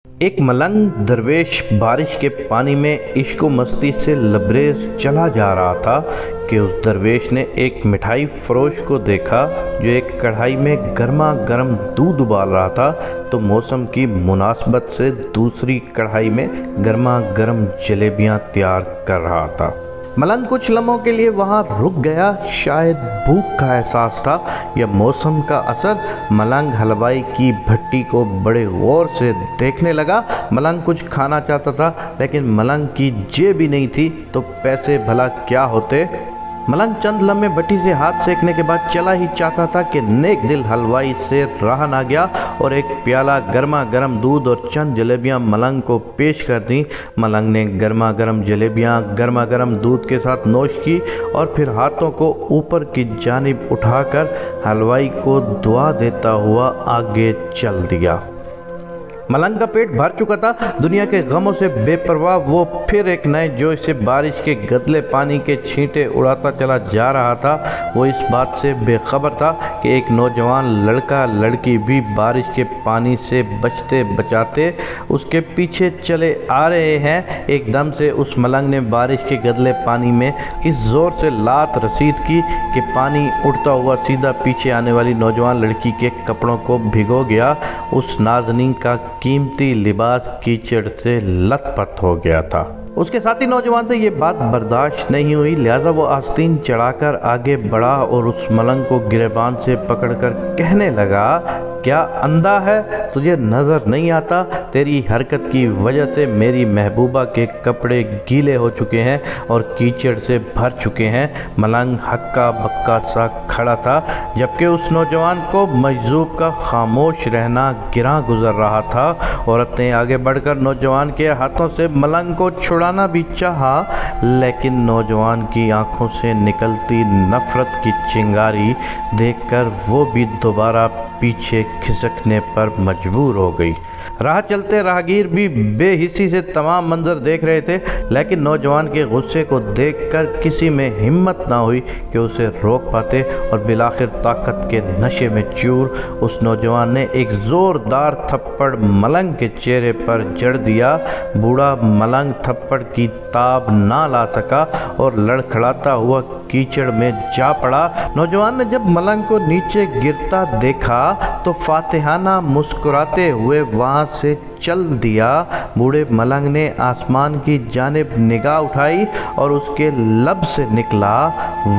ایک ملنگ درویش بارش کے پانی میں عشق و مستی سے لبریز چلا جا رہا تھا کہ اس درویش نے ایک مٹھائی فروش کو دیکھا جو ایک کڑھائی میں گرما گرم دودھ ابال رہا تھا تو موسم کی مناسبت سے دوسری کڑھائی میں گرما گرم جلیبیاں تیار کر رہا تھا۔ ملنگ کچھ لمحوں کے لیے وہاں رک گیا، شاید بھوک کا احساس تھا یا موسم کا اثر۔ ملنگ حلوائی کی بھٹی کو بڑے غور سے دیکھنے لگا۔ ملنگ کچھ کھانا چاہتا تھا لیکن ملنگ کی جیب ہی نہیں تھی تو پیسے بھلا کیا ہوتے۔ ملنگ چند لمحے بھٹی سے ہاتھ سیکنے کے بعد چلا ہی چاہتا تھا کہ نیک دل حلوائی سے رہا نہ گیا اور ایک پیالہ گرما گرم دودھ اور چند جلیبیاں ملنگ کو پیش کر دیں۔ ملنگ نے گرما گرم جلیبیاں گرما گرم دودھ کے ساتھ نوش کی اور پھر ہاتھوں کو اوپر کی جانب اٹھا کر حلوائی کو دعا دیتا ہوا آگے چل دیا۔ ملنگ کا پیٹ بھر چکا تھا، دنیا کے غموں سے بے پرواہ وہ پھر ایک نئے جوش سے بارش کے گدلے پانی کے چھینٹے اڑاتا چلا جا رہا تھا۔ وہ اس بات سے بے خبر تھا کہ ایک نوجوان لڑکا لڑکی بھی بارش کے پانی سے بچتے بچاتے اس کے پیچھے چلے آ رہے ہیں۔ ایک دم سے اس ملنگ نے بارش کے گدلے پانی میں اس زور سے لات رسید کی کہ پانی اڑتا ہوا سیدھا پیچھے آنے والی نوجوان لڑکی کے کپڑوں کو بھگو گیا۔ اس نازنین کا قیمتی لباس کیچڑ سے لت پت ہو گیا تھا۔ اس کے ساتھی نوجوان سے یہ بات برداشت نہیں ہوئی، لہٰذا وہ آستین چڑھا کر آگے بڑھا اور اس ملنگ کو گریبان سے پکڑ کر کہنے لگا، کیا اندھا ہے؟ تجھے نظر نہیں آتا؟ تیری حرکت کی وجہ سے میری محبوبہ کے کپڑے گیلے ہو چکے ہیں اور کیچڑ سے بھر چکے ہیں۔ ملنگ ہکا بکا سا کھڑا تھا جبکہ اس نوجوان کو مجذوب کا خاموش رہنا گراں گزر رہا تھا۔ عورت نے آگے بڑھ کر نوجوان کے ہاتھوں سے ملنگ کو چھڑانا بھی چاہا لیکن نوجوان کی آنکھوں سے نکلتی نفرت کی چنگاری دیکھ کر وہ بھی دوبارہ پیچھے کھسکنے پر مجبور ہو گئی۔ راہ چلتے راہگیر بھی بے حسی سے تمام منظر دیکھ رہے تھے لیکن نوجوان کے غصے کو دیکھ کر کسی میں ہمت نہ ہوئی کہ اسے روک پاتے اور بالآخر طاقت کے نشے میں چور اس نوجوان نے ایک زوردار تھپڑ ملنگ کے چہرے پر جڑ دیا۔ بوڑھا ملنگ تھپڑ کی تاب نہ لا سکا اور لڑکھڑاتا ہوا کیچڑ میں جا پڑا۔ نوجوان نے جب ملنگ کو نیچے گرتا دیکھا تو فاتحانہ مسکراتے ہوئے وہاں سے چل دیا۔ بوڑھے ملنگ نے آسمان کی جانب نگاہ اٹھائی اور اس کے لب سے نکلا،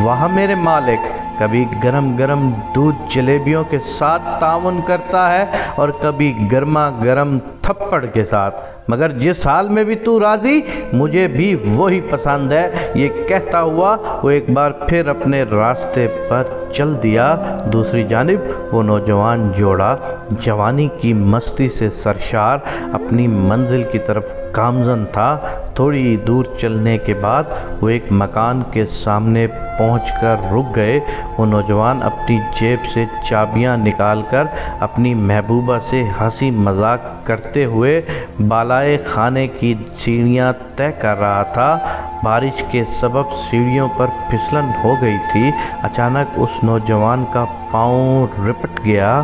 واہ میرے مالک، کبھی گرم گرم دودھ جلیبیوں کے ساتھ تعاون کرتا ہے اور کبھی گرما گرم تھپڑ کے ساتھ، مگر جس حال میں بھی تو راضی، مجھے بھی وہی پسند ہے۔ یہ کہتا ہوا وہ ایک بار پھر اپنے راستے پر چل دیا۔ دوسری جانب وہ نوجوان جوڑا جوانی کی مستی سے سرشار اپنی منزل کی طرف گامزن تھا۔ تھوڑی دور چلنے کے بعد وہ ایک مکان کے سامنے پہنچ کر رک گئے۔ وہ نوجوان اپنی جیب سے چابیاں نکال کر اپنی محبوبہ سے ہنسی مذاق کرتے ہوئے بالائے خانے کی سیڑھیاں طے کر رہا تھا۔ بارش کے سبب سیڑھیوں پر پھسلن ہو گئی تھی۔ اچانک اس نوجوان کا پاؤں رپٹ گیا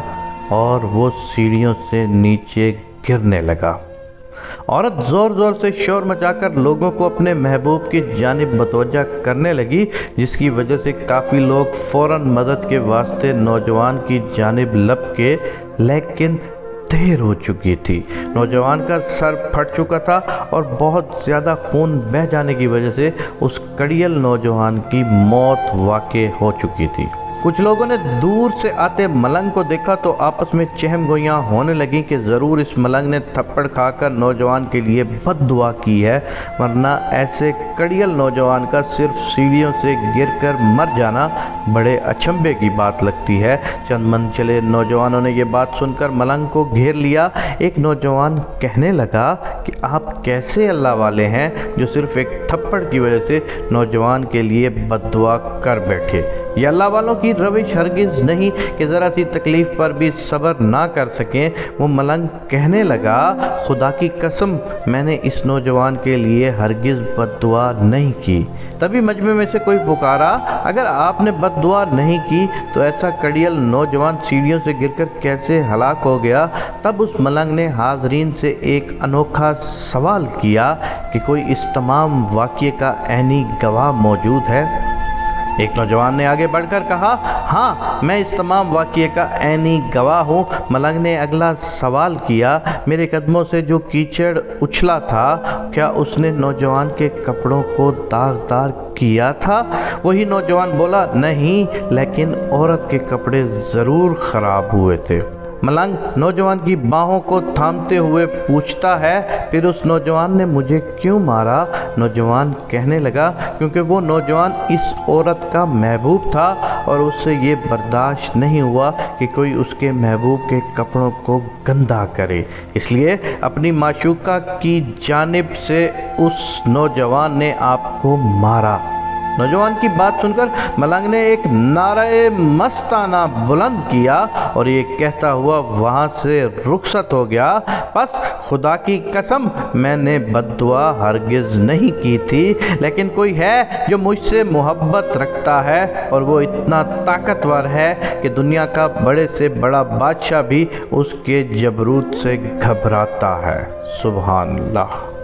اور وہ سیڑھیوں سے نیچے گرنے لگا۔ عورت زور زور سے شور مچا کر لوگوں کو اپنے محبوب کی جانب متوجہ کرنے لگی، جس کی وجہ سے کافی لوگ فوراً مدد کے واسطے نوجوان کی جانب لپکے، لیکن دیر ہو چکی تھی۔ نوجوان کا سر پھٹ چکا تھا اور بہت زیادہ خون بہہ جانے کی وجہ سے اس کڑیل نوجوان کی موت واقع ہو چکی تھی۔ کچھ لوگوں نے دور سے آتے ملنگ کو دیکھا تو آپس میں چہم گوئیاں ہونے لگیں کہ ضرور اس ملنگ نے تھپڑ کھا کر نوجوان کے لیے بد دعا کی ہے، ورنہ ایسے کڑیل نوجوان کا صرف سیڑھیوں سے گر کر مر جانا بڑے اچنبھے کی بات لگتی ہے۔ چند منچلے نوجوانوں نے یہ بات سن کر ملنگ کو گھیر لیا۔ ایک نوجوان کہنے لگا کہ آپ کیسے اللہ والے ہیں جو صرف ایک تھپڑ کی وجہ سے نوجوان کے لیے بد دعا کر بیٹھے۔ یہ اللہ والوں کی روش ہرگز نہیں کہ ذرا سی تکلیف پر بھی صبر نہ کر سکیں۔ وہ ملنگ کہنے لگا، خدا کی قسم میں نے اس نوجوان کے لیے ہرگز بد دعا نہیں کی۔ تبھی مجمع میں سے کوئی پکارا، اگر آپ نے بد دعا نہیں کی تو ایسا کڑیل نوجوان سیڑھیوں سے گر کر کیسے ہلاک ہو گیا؟ تب اس ملنگ نے حاضرین سے ایک انوکھا سوال کیا کہ کوئی اس تمام واقعے کا عینی گواہ موجود ہے؟ ایک نوجوان نے آگے بڑھ کر کہا، ہاں میں اس تمام واقعے کا عینی گواہ ہوں۔ ملنگ نے اگلا سوال کیا، میرے قدموں سے جو کیچڑ اچھلا تھا کیا اس نے نوجوان کے کپڑوں کو داغدار کیا تھا؟ وہی نوجوان بولا، نہیں، لیکن عورت کے کپڑے ضرور خراب ہوئے تھے۔ ملنگ نوجوان کی باہوں کو تھامتے ہوئے پوچھتا ہے، پھر اس نوجوان نے مجھے کیوں مارا؟ نوجوان کہنے لگا، کیونکہ وہ نوجوان اس عورت کا محبوب تھا اور اس سے یہ برداشت نہیں ہوا کہ کوئی اس کے محبوب کے کپڑوں کو گندا کرے، اس لیے اپنی معشوقہ کی جانب سے اس نوجوان نے آپ کو مارا۔ نوجوان کی بات سن کر ملنگ نے ایک نعرہ مستانہ بلند کیا اور یہ کہتا ہوا وہاں سے رخصت ہو گیا، پس خدا کی قسم میں نے بد دعا ہرگز نہیں کی تھی، لیکن کوئی ہے جو مجھ سے محبت رکھتا ہے اور وہ اتنا طاقتور ہے کہ دنیا کا بڑے سے بڑا بادشاہ بھی اس کے جبروت سے گھبراتا ہے۔ سبحان اللہ۔